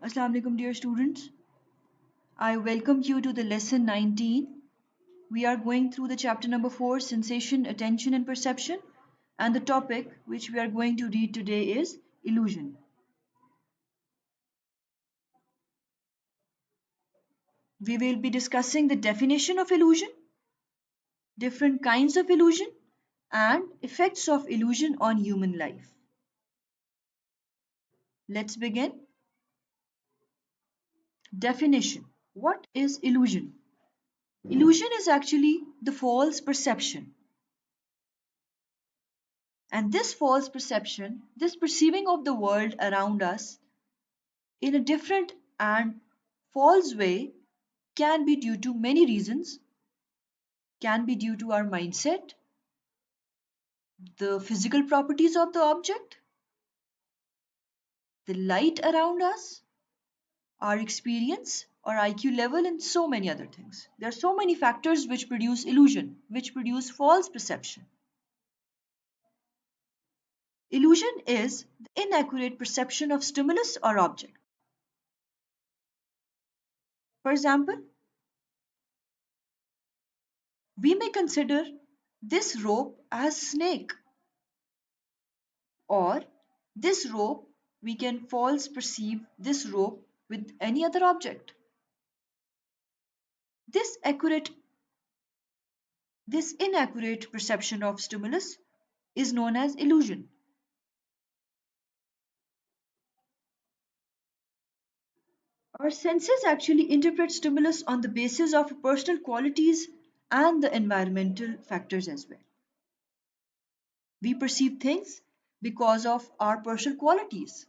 Assalamu alaikum dear students. I welcome you to the lesson 19. We are going through the chapter number 4, Sensation, Attention and Perception, and the topic which we are going to read today is illusion. We will be discussing the definition of illusion, different kinds of illusion, and effects of illusion on human life. Let's begin. Definition. What is illusion? Illusion is actually the false perception. And this false perception, this perceiving of the world around us in a different and false way, can be due to many reasons, can be due to our mindset, the physical properties of the object, the light around us, our experience, our IQ level, and so many other things. There are so many factors which produce illusion, which produce false perception. Illusion is the inaccurate perception of stimulus or object. For example, we may consider this rope as snake, or this rope, we can false perceive this rope with any other object. This accurate this inaccurate perception of stimulus is known as illusion. Our senses actually interpret stimulus on the basis of personal qualities and the environmental factors as well. We perceive things because of our personal qualities,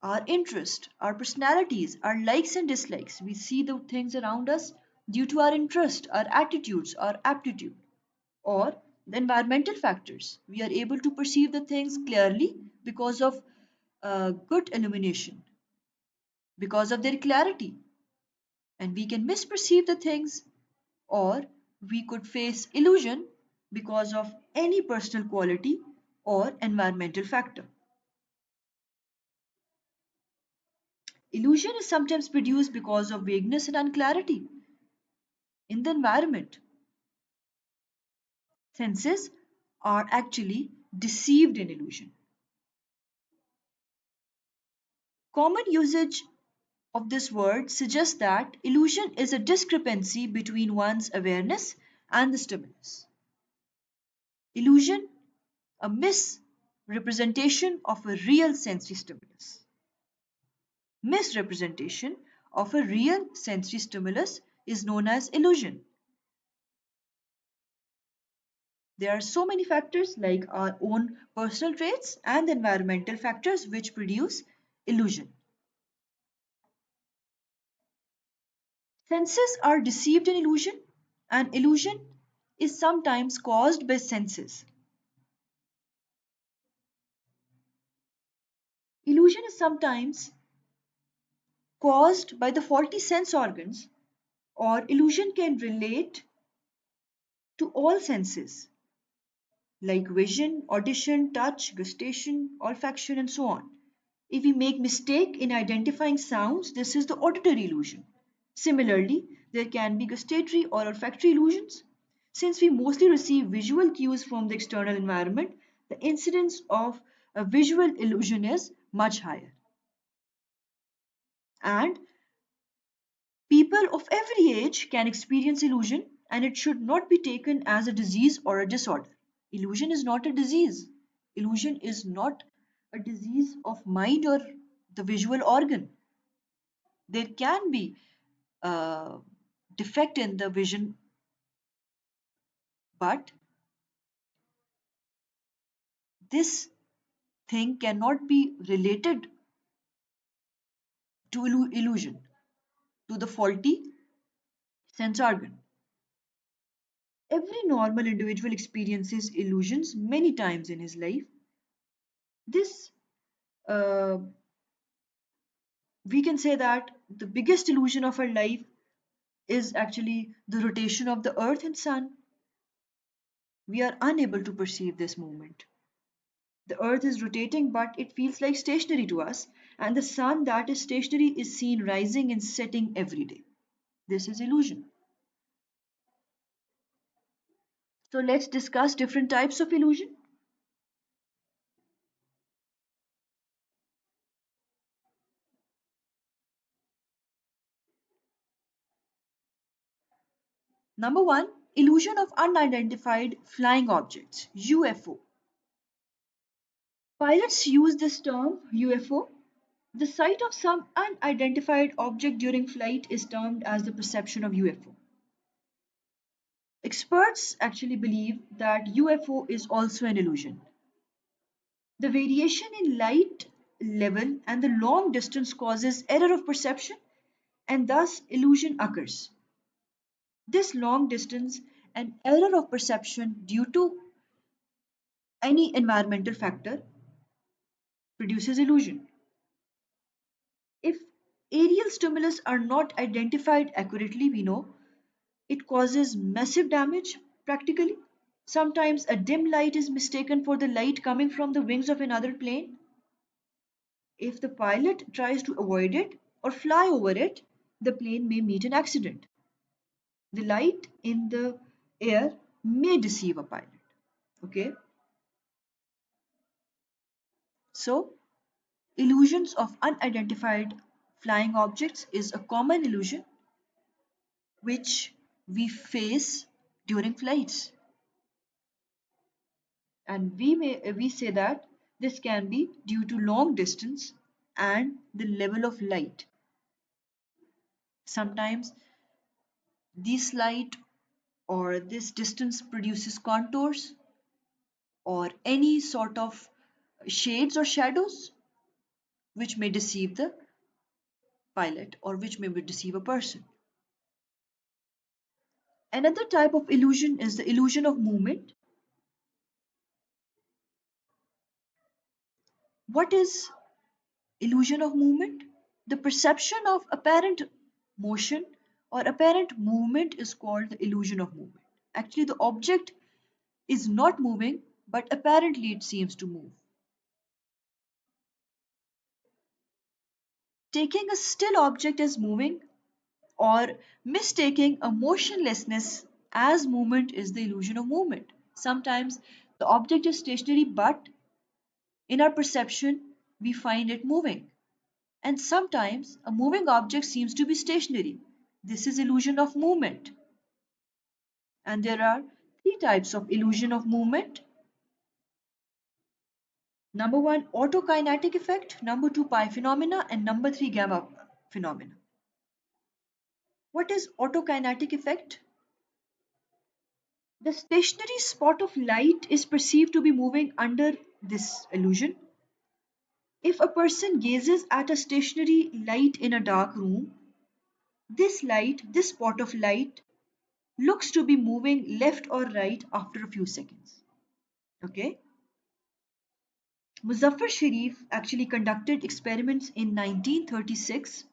our interest, our personalities, our likes and dislikes. We see the things around us due to our interest, our attitudes, our aptitude, or the environmental factors. We are able to perceive the things clearly because of good illumination, because of their clarity. And we can misperceive the things, or we could face illusion because of any personal quality or environmental factor. Illusion is sometimes produced because of vagueness and unclarity in the environment. Senses are actually deceived in illusion. Common usage of this word suggests that illusion is a discrepancy between one's awareness and the stimulus. Illusion, a misrepresentation of a real sensory stimulus. Misrepresentation of a real sensory stimulus is known as illusion. There are so many factors like our own personal traits and environmental factors which produce illusion. Senses are deceived in illusion, and illusion is sometimes caused by senses. Illusion is sometimes caused by the faulty sense organs, or illusion can relate to all senses like vision, audition, touch, gustation, olfaction, and so on. If we make mistake in identifying sounds, this is the auditory illusion. Similarly, there can be gustatory or olfactory illusions. Since we mostly receive visual cues from the external environment, the incidence of a visual illusion is much higher. And people of every age can experience illusion, and it should not be taken as a disease or a disorder. Illusion is not a disease. Illusion is not a disease of mind or the visual organ. There can be a defect in the vision, but this thing cannot be related to illusion, to the faulty sense organ. Every normal individual experiences illusions many times in his life. This, uh, we can say that the biggest illusion of our life is actually the rotation of the earth and sun. We are unable to perceive this movement. The earth is rotating, but it feels like stationary to us, and the sun that is stationary is seen rising and setting every day. This is illusion. So let's discuss different types of illusion. Number one, illusion of unidentified flying objects, UFO. Pilots use this term, UFO. The sight of some unidentified object during flight is termed as the perception of UFO. Experts actually believe that UFO is also an illusion. The variation in light level and the long distance causes error of perception and thus illusion occurs. This long distance and error of perception due to any environmental factor produces illusion. If aerial stimulus are not identified accurately, we know it causes massive damage practically. Sometimes a dim light is mistaken for the light coming from the wings of another plane. If the pilot tries to avoid it or fly over it, the plane may meet an accident. The light in the air may deceive a pilot. Okay, so illusions of unidentified flying objects is a common illusion which we face during flights, and we say that this can be due to long distance and the level of light. Sometimes this light or this distance produces contours or any sort of shades or shadows which may deceive the pilot or which may deceive a person. Another type of illusion is the illusion of movement. What is illusion of movement? The perception of apparent motion or apparent movement is called the illusion of movement. Actually, the object is not moving, but apparently it seems to move. Taking a still object as moving or mistaking a motionlessness as movement is the illusion of movement. Sometimes the object is stationary, but in our perception, we find it moving. And sometimes a moving object seems to be stationary. This is illusion of movement. And there are three types of illusion of movement. Number one, AUTO-KINETIC effect. Number two, pi phenomena. And number three, gamma phenomena. What is AUTO-KINETIC effect? The stationary spot of light is perceived to be moving under this illusion. If a person gazes at a stationary light in a dark room, this spot of light, looks to be moving left or right after a few seconds. Okay? Muzaffar Sharif actually conducted experiments in 1936.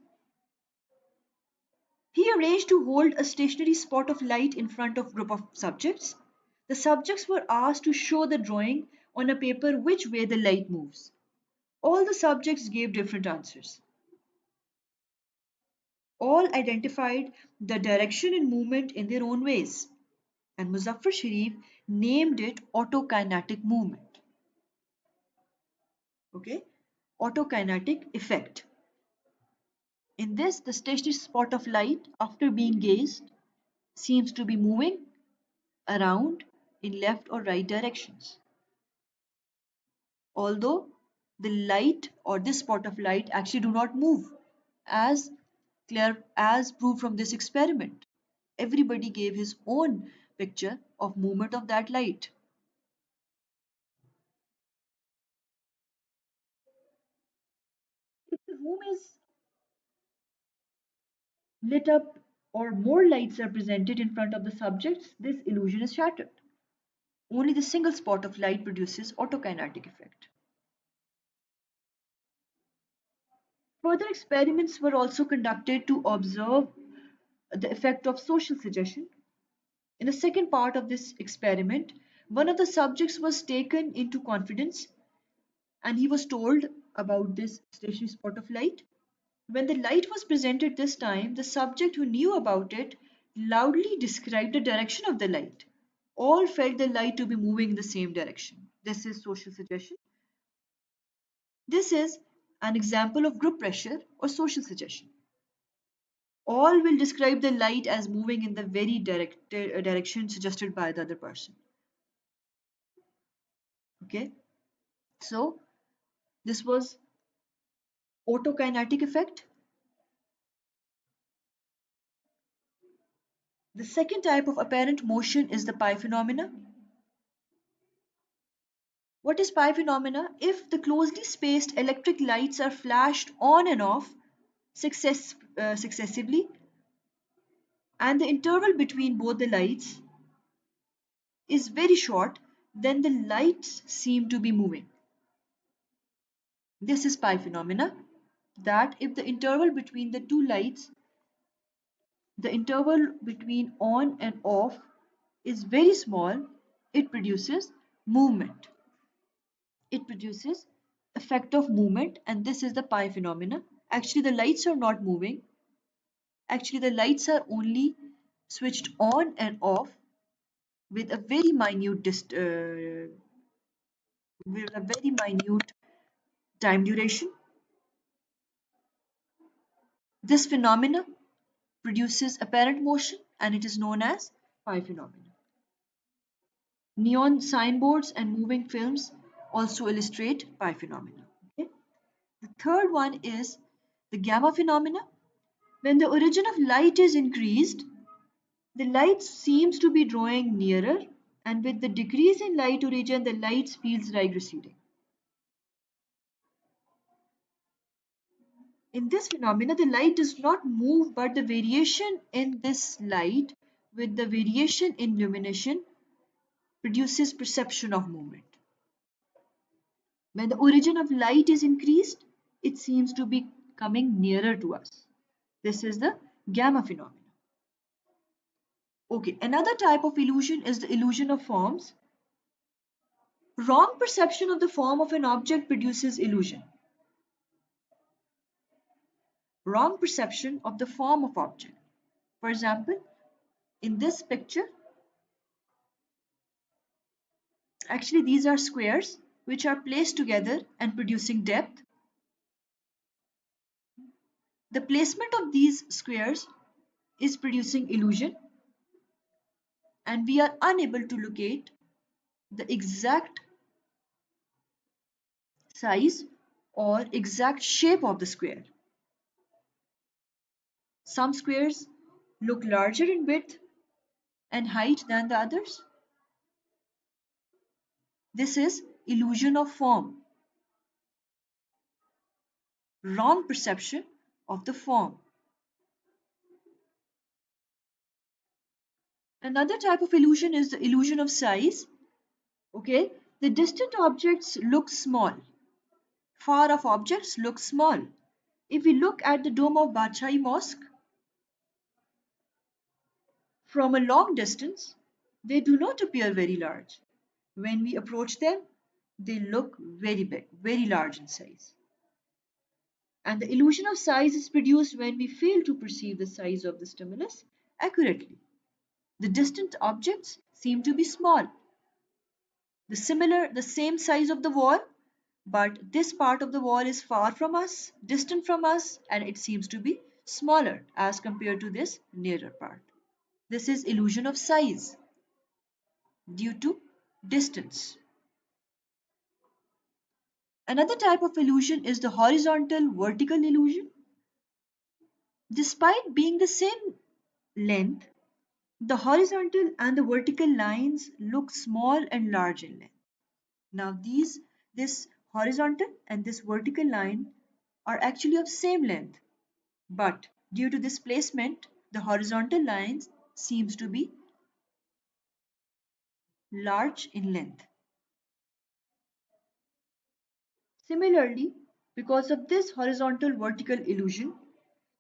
He arranged to hold a stationary spot of light in front of a group of subjects. The subjects were asked to show the drawing on a paper which way the light moves. All the subjects gave different answers. All identified the direction and movement in their own ways, and Muzaffar Sharif named it autokinetic movement. Okay, autokinetic effect. In this, the stationary spot of light, after being gazed, seems to be moving around in left or right directions. Although the light or this spot of light actually do not move, as clear as proved from this experiment. Everybody gave his own picture of movement of that light. If the room is lit up or more lights are presented in front of the subjects, this illusion is shattered. Only the single spot of light produces autokinetic effect. Further experiments were also conducted to observe the effect of social suggestion. In the second part of this experiment, one of the subjects was taken into confidence and he was told about this stationary spot of light. When the light was presented this time, the subject who knew about it loudly described the direction of the light. All felt the light to be moving in the same direction. This is social suggestion. This is an example of group pressure or social suggestion. All will describe the light as moving in the very direction suggested by the other person. Okay, so this was autokinetic effect. The second type of apparent motion is the pi phenomena. What is pi phenomena? If the closely spaced electric lights are flashed on and off successively, and the interval between both the lights is very short, then the lights seem to be moving. This is pi phenomena, that if the interval between the two lights, the interval between on and off is very small, it produces movement. It produces effect of movement, and this is the pi phenomena. Actually, the lights are not moving. Actually, the lights are only switched on and off with a very minute time duration. This phenomena produces apparent motion, and it is known as pi phenomena. Neon signboards and moving films also illustrate pi phenomena. Okay? The third one is the gamma phenomena. When the origin of light is increased, the light seems to be drawing nearer, and with the decrease in light origin, the light feels like receding. In this phenomena, the light does not move, but the variation in this light with the variation in illumination produces perception of movement. When the origin of light is increased, it seems to be coming nearer to us. This is the gamma phenomenon. Okay, another type of illusion is the illusion of forms. Wrong perception of the form of an object produces illusion. Wrong perception of the form of object. For example, in this picture, actually these are squares which are placed together and producing depth. The placement of these squares is producing illusion, and we are unable to locate the exact size or exact shape of the square. Some squares look larger in width and height than the others. This is illusion of form. Wrong perception of the form. Another type of illusion is the illusion of size. Okay, the distant objects look small. Far off objects look small. If we look at the dome of Badshahi Mosque from a long distance, they do not appear very large. When we approach them, they look very big, very large in size. And the illusion of size is produced when we fail to perceive the size of the stimulus accurately. The distant objects seem to be small. The same size of the wall, but this part of the wall is far from us, distant from us, and it seems to be smaller as compared to this nearer part. This is illusion of size due to distance. Another type of illusion is the horizontal vertical illusion. Despite being the same length, the horizontal and the vertical lines look small and large in length. Now this horizontal and this vertical line are actually of same length, but due to displacement, the horizontal lines seems to be large in length. Similarly, because of this horizontal vertical illusion,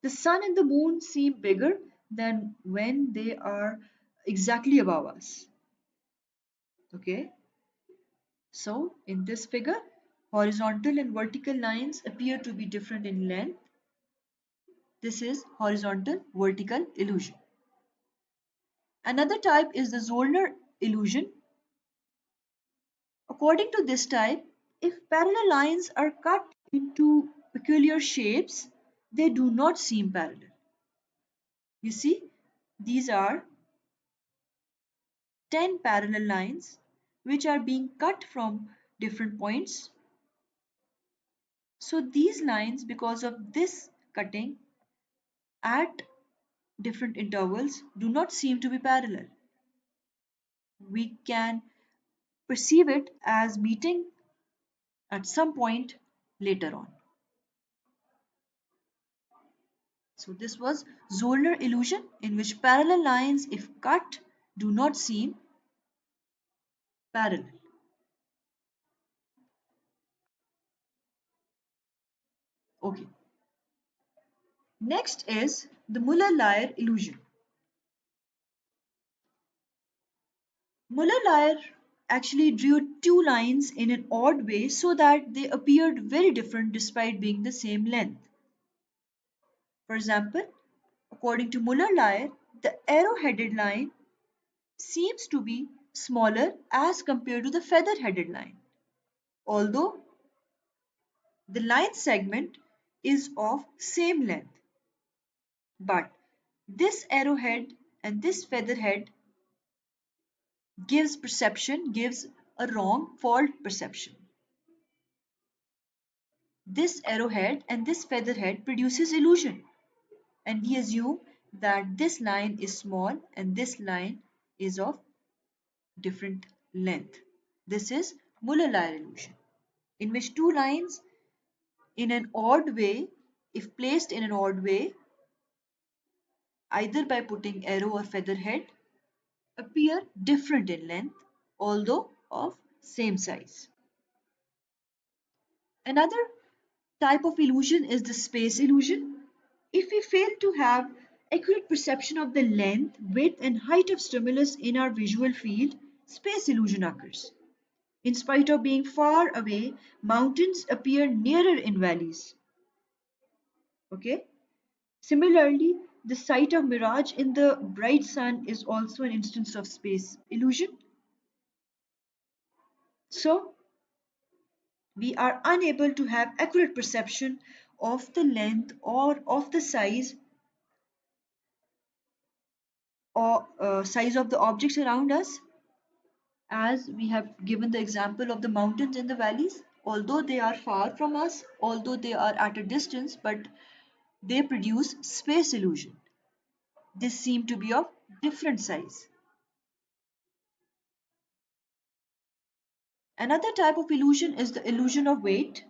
the sun and the moon seem bigger than when they are exactly above us. Okay, so in this figure, Horizontal and vertical lines appear to be different in length. This is horizontal vertical illusion. Another type is the Zollner illusion. According to this type, if parallel lines are cut into peculiar shapes, they do not seem parallel. You see, these are 10 parallel lines which are being cut from different points. So these lines, because of this cutting at different intervals, do not seem to be parallel. We can perceive it as meeting at some point later on. So this was Zollner illusion, in which parallel lines, if cut, do not seem parallel. Okay. Next is the Muller-Lyer illusion. Muller-Lyer actually drew two lines in an odd way so that they appeared very different despite being the same length. For example, according to Muller-Lyer, the arrow-headed line seems to be smaller as compared to the feather-headed line, although the line segment is of same length. But this arrowhead and this featherhead gives a wrong fault perception. This arrowhead and this featherhead produces illusion, and we assume that this line is small and this line is of different length. This is Muller-Lyer illusion, in which two lines in an odd way, if placed in an odd way, either by putting arrow or featherhead, appear different in length, although of same size. Another type of illusion is the space illusion. If we fail to have accurate perception of the length, width, and height of stimulus in our visual field, space illusion occurs. In spite of being far away, mountains appear nearer in valleys. Okay? Similarly, the sight of mirage in the bright sun is also an instance of space illusion. So, we are unable to have accurate perception of the length or of the size or size of the objects around us, as we have given the example of the mountains and the valleys. Although they are far from us, although they are at a distance, but they produce space illusion. They seem to be of different size. Another type of illusion is the illusion of weight.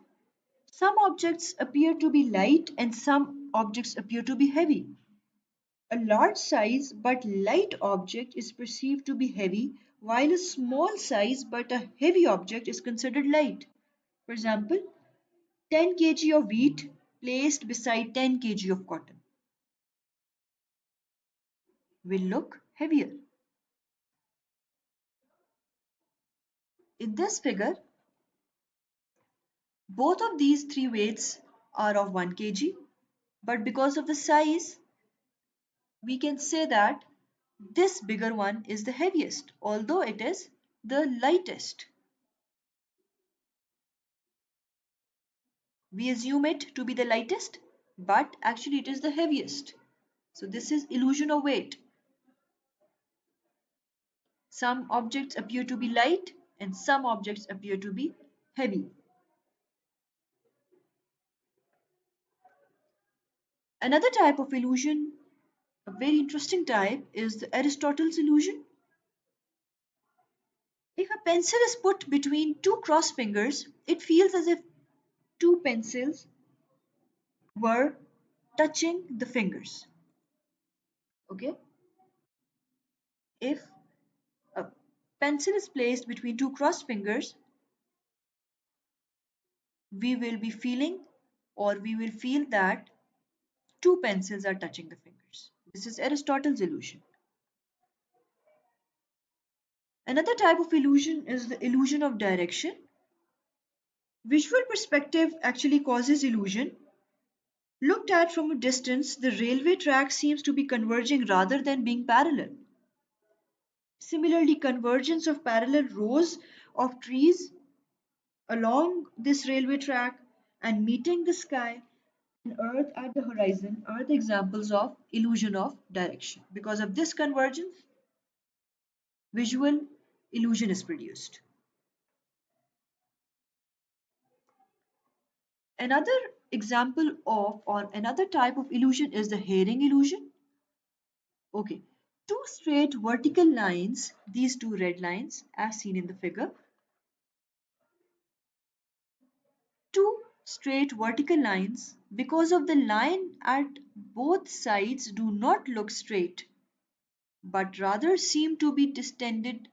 Some objects appear to be light and some objects appear to be heavy. A large size but light object is perceived to be heavy, while a small size but a heavy object is considered light. For example, 10 kg of wheat placed beside 10 kg of cotton will look heavier. In this figure, both of these three weights are of 1 kg, but because of the size, we can say that this bigger one is the heaviest, although it is the lightest. We assume it to be the lightest, but actually it is the heaviest. So this is illusion of weight. Some objects appear to be light and some objects appear to be heavy. Another type of illusion, a very interesting type, is the Aristotle's illusion. If a pencil is put between two crossed fingers, it feels as if two pencils were touching the fingers. Okay? If a pencil is placed between two crossed fingers, we will be feeling or we will feel that two pencils are touching the fingers. This is Aristotle's illusion. Another type of illusion is the illusion of direction. Visual perspective actually causes illusion. Looked at from a distance, the railway track seems to be converging rather than being parallel. Similarly, convergence of parallel rows of trees along this railway track and meeting the sky and earth at the horizon are the examples of illusion of direction. Because of this convergence, visual illusion is produced. Another example of or another type of illusion is the hearing illusion. Okay, two straight vertical lines, these two red lines as seen in the figure, two straight vertical lines, because of the line at both sides do not look straight but rather seem to be distended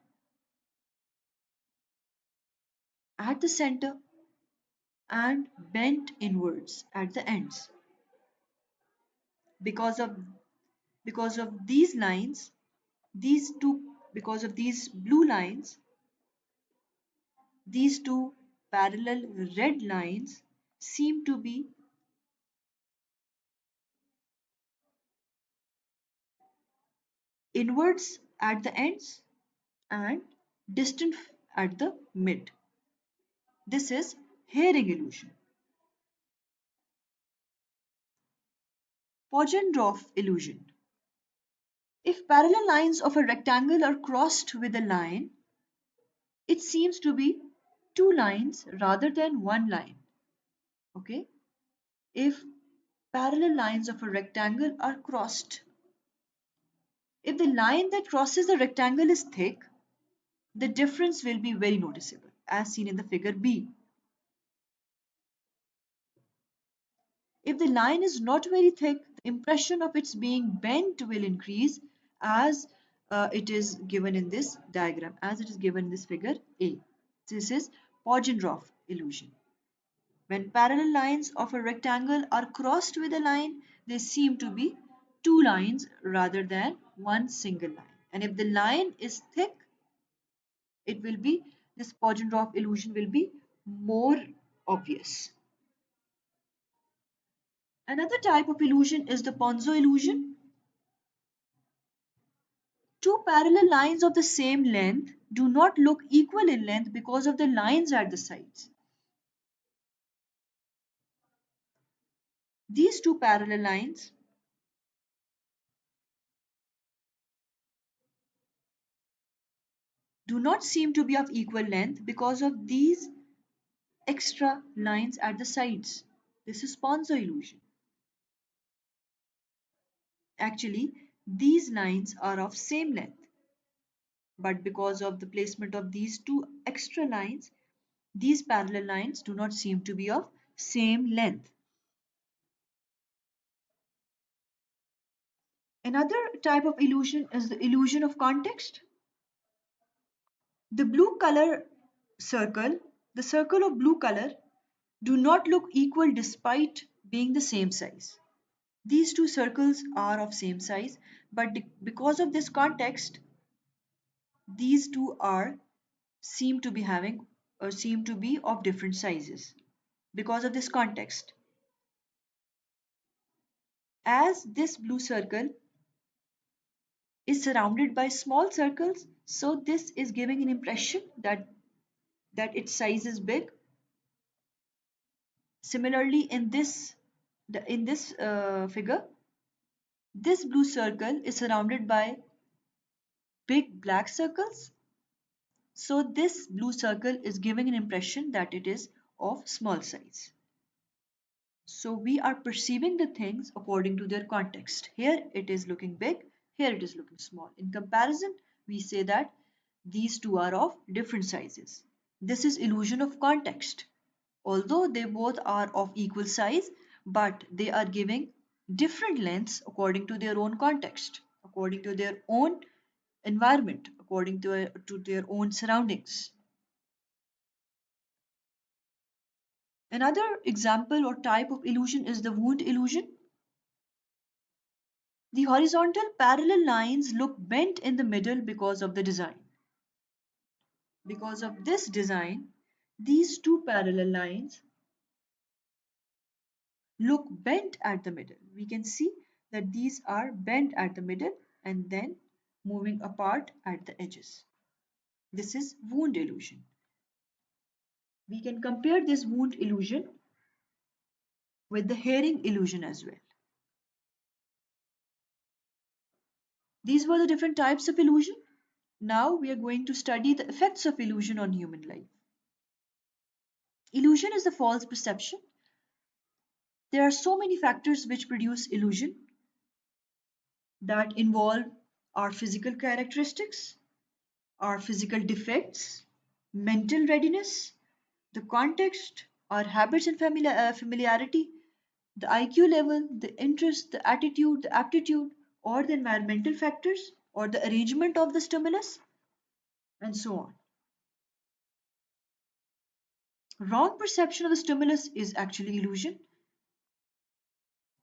at the center and bent inwards at the ends. Because of these lines, these two because of these blue lines, these two parallel red lines seem to be inwards at the ends and distant at the mid. This is hearing illusion. Poggendroff illusion. If parallel lines of a rectangle are crossed with a line, it seems to be two lines rather than one line. Okay? If parallel lines of a rectangle are crossed, if the line that crosses the rectangle is thick, the difference will be very noticeable, as seen in the figure B. If the line is not very thick, the impression of its being bent will increase as it is given in this diagram, as it is given in this figure A. This is Poggendroff illusion. When parallel lines of a rectangle are crossed with a line, they seem to be two lines rather than one single line. And if the line is thick, it will be this Poggendorff illusion will be more obvious. Another type of illusion is the Ponzo illusion. Two parallel lines of the same length do not look equal in length because of the lines at the sides. These two parallel lines do not seem to be of equal length because of these extra lines at the sides. This is Ponzo illusion. Actually, these lines are of same length, but because of the placement of these two extra lines, these parallel lines do not seem to be of same length. Another type of illusion is the illusion of context. The blue color circle, the circle of blue color, do not look equal despite being the same size. These two circles are of same size, but because of this context, these two are seem to be having or seem to be of different sizes. Because of this context, as this blue circle is surrounded by small circles, so this is giving an impression that its size is big. Similarly, in this figure, this blue circle is surrounded by big black circles. So this blue circle is giving an impression that it is of small size. So we are perceiving the things according to their context. Here it is looking big, here it is looking small. In comparison, we say that these two are of different sizes. This is illusion of context. Although they both are of equal size, but they are giving different lengths according to their own context, according to their own environment, according to their own surroundings. Another example or type of illusion is the wound illusion. The horizontal parallel lines look bent in the middle because of the design. Because of this design, These two parallel lines look bent at the middle. We can see that these are bent at the middle and then moving apart at the edges. This is wound illusion. We can compare this wound illusion with the hearing illusion as well. These were the different types of illusion. Now we are going to study the effects of illusion on human life. Illusion is a false perception. There are so many factors which produce illusion that involve our physical characteristics, our physical defects, mental readiness, the context, our habits and familiarity, the IQ level, the interest, the attitude, the aptitude, or the environmental factors, or the arrangement of the stimulus, and so on. Wrong perception of the stimulus is actually illusion.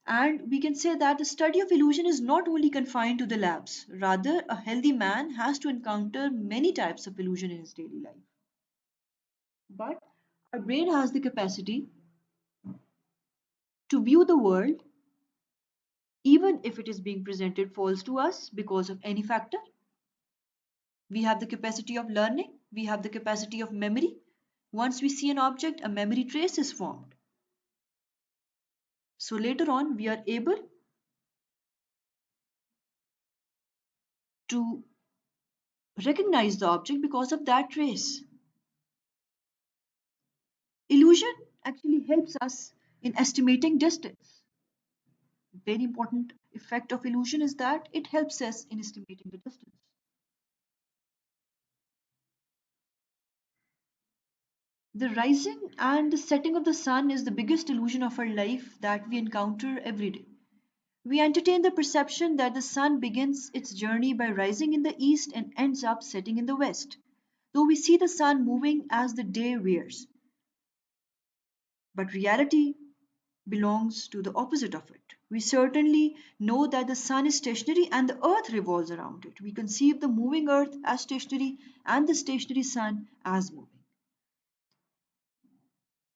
And we can say that the study of illusion is not only confined to the labs, rather, a healthy man has to encounter many types of illusion in his daily life. But our brain has the capacity to view the world even if it is being presented false to us because of any factor. We have the capacity of learning, we have the capacity of memory. Once we see an object, a memory trace is formed. So later on, we are able to recognize the object because of that trace. Illusion actually helps us in estimating distance. Very important effect of illusion is that it helps us in estimating the distance. The rising and the setting of the sun is the biggest illusion of our life that we encounter every day. We entertain the perception that the sun begins its journey by rising in the east and ends up setting in the west, though we see the sun moving as the day wears. But reality belongs to the opposite of it. We certainly know that the sun is stationary and the earth revolves around it. We conceive the moving earth as stationary and the stationary sun as moving.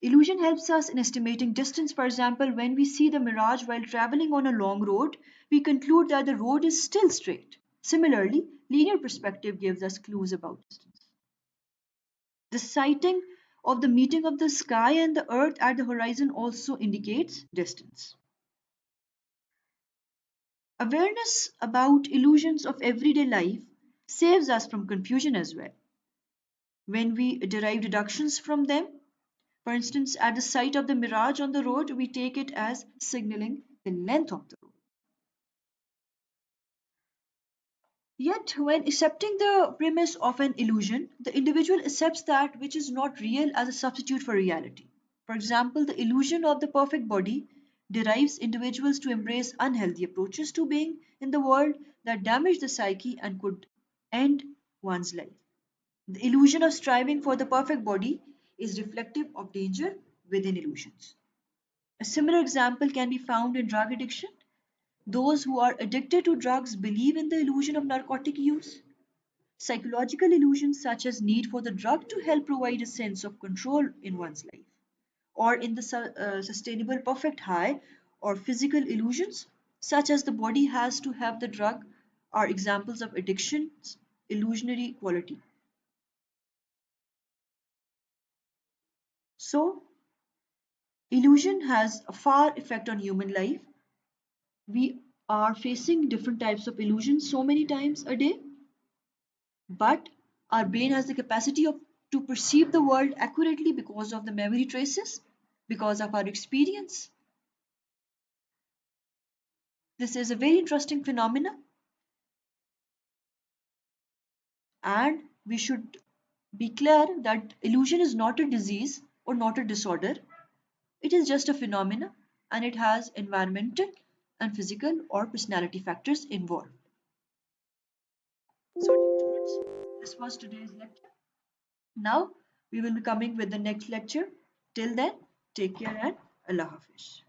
Illusion helps us in estimating distance. For example, when we see the mirage while traveling on a long road, we conclude that the road is still straight. Similarly, linear perspective gives us clues about distance. The sighting of the meeting of the sky and the earth at the horizon also indicates distance. Awareness about illusions of everyday life saves us from confusion as well. When we derive deductions from them, for instance, at the sight of the mirage on the road, we take it as signaling the length of the road. Yet, when accepting the premise of an illusion, the individual accepts that which is not real as a substitute for reality. For example, the illusion of the perfect body derives individuals to embrace unhealthy approaches to being in the world that damage the psyche and could end one's life. The illusion of striving for the perfect body is reflective of danger within illusions. A similar example can be found in drug addiction. Those who are addicted to drugs believe in the illusion of narcotic use. Psychological illusions such as need for the drug to help provide a sense of control in one's life, or in the sustainable perfect high, or physical illusions such as the body has to have the drug are examples of addiction's illusionary quality. So, illusion has a far effect on human life. We are facing different types of illusions so many times a day, but our brain has the capacity to perceive the world accurately because of the memory traces, because of our experience. This is a very interesting phenomena, and we should be clear that illusion is not a disease or not a disorder. It is just a phenomena, and it has environmental and physical or personality factors involved. So, dear students, this was today's lecture. Now we will be coming with the next lecture. Till then, take care and Allah Hafiz.